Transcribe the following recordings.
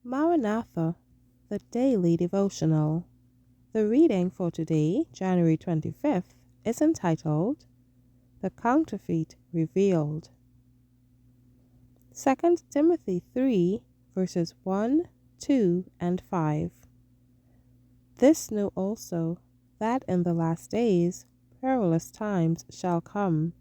Maranatha, the Daily Devotional. The reading for today, January 25th, is entitled, The Counterfeit Revealed. 2 Timothy 3, verses 1, 2, and 5. This know also, that in the last days perilous times shall come.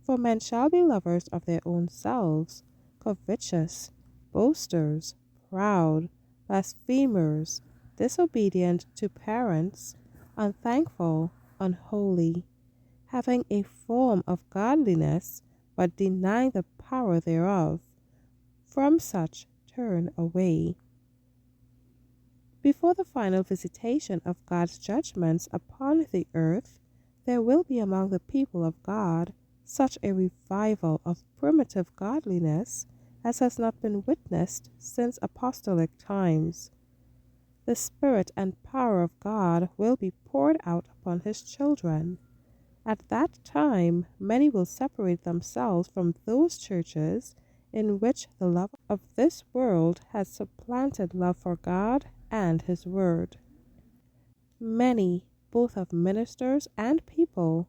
For men shall be lovers of their own selves, covetous, boasters, proud, blasphemers, disobedient to parents, unthankful, unholy, having a form of godliness, but denying the power thereof. From such turn away. Before the final visitation of God's judgments upon the earth, there will be among the people of God such a revival of primitive godliness as has not been witnessed since apostolic times. The Spirit and power of God will be poured out upon His children. At that time, many will separate themselves from those churches in which the love of this world has supplanted love for God and His Word. Many, both of ministers and people,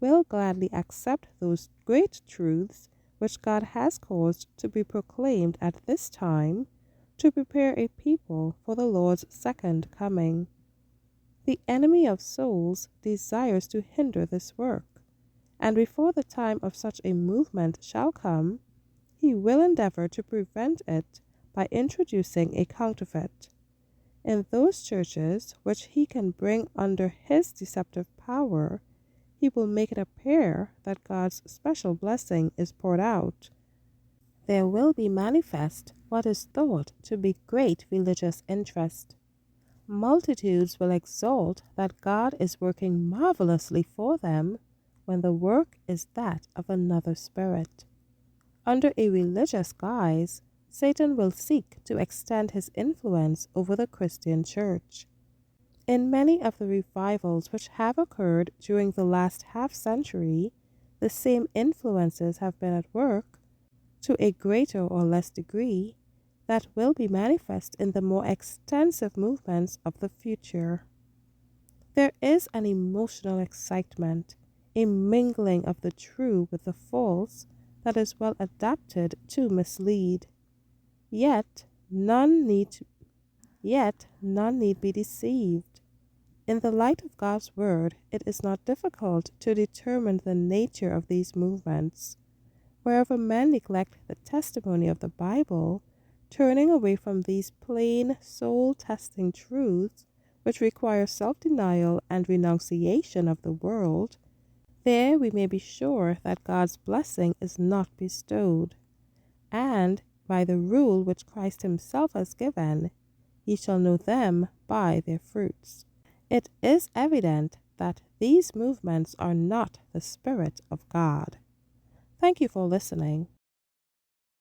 will gladly accept those great truths which God has caused to be proclaimed at this time to prepare a people for the Lord's second coming. The enemy of souls desires to hinder this work, and before the time of such a movement shall come, he will endeavor to prevent it by introducing a counterfeit. In those churches which he can bring under his deceptive power, he will make it appear that God's special blessing is poured out. There will be manifest what is thought to be great religious interest. Multitudes will exalt that God is working marvelously for them when the work is that of another spirit. Under a religious guise, Satan will seek to extend his influence over the Christian church. In many of the revivals which have occurred during the last half-century, the same influences have been at work, to a greater or less degree, that will be manifest in the more extensive movements of the future. There is an emotional excitement, a mingling of the true with the false, that is well adapted to mislead. Yet none need be deceived. In the light of God's word, it is not difficult to determine the nature of these movements. Wherever men neglect the testimony of the Bible, turning away from these plain, soul-testing truths, which require self-denial and renunciation of the world, there we may be sure that God's blessing is not bestowed. And, by the rule which Christ himself has given, ye shall know them by their fruits. It is evident that these movements are not the Spirit of God. Thank you for listening.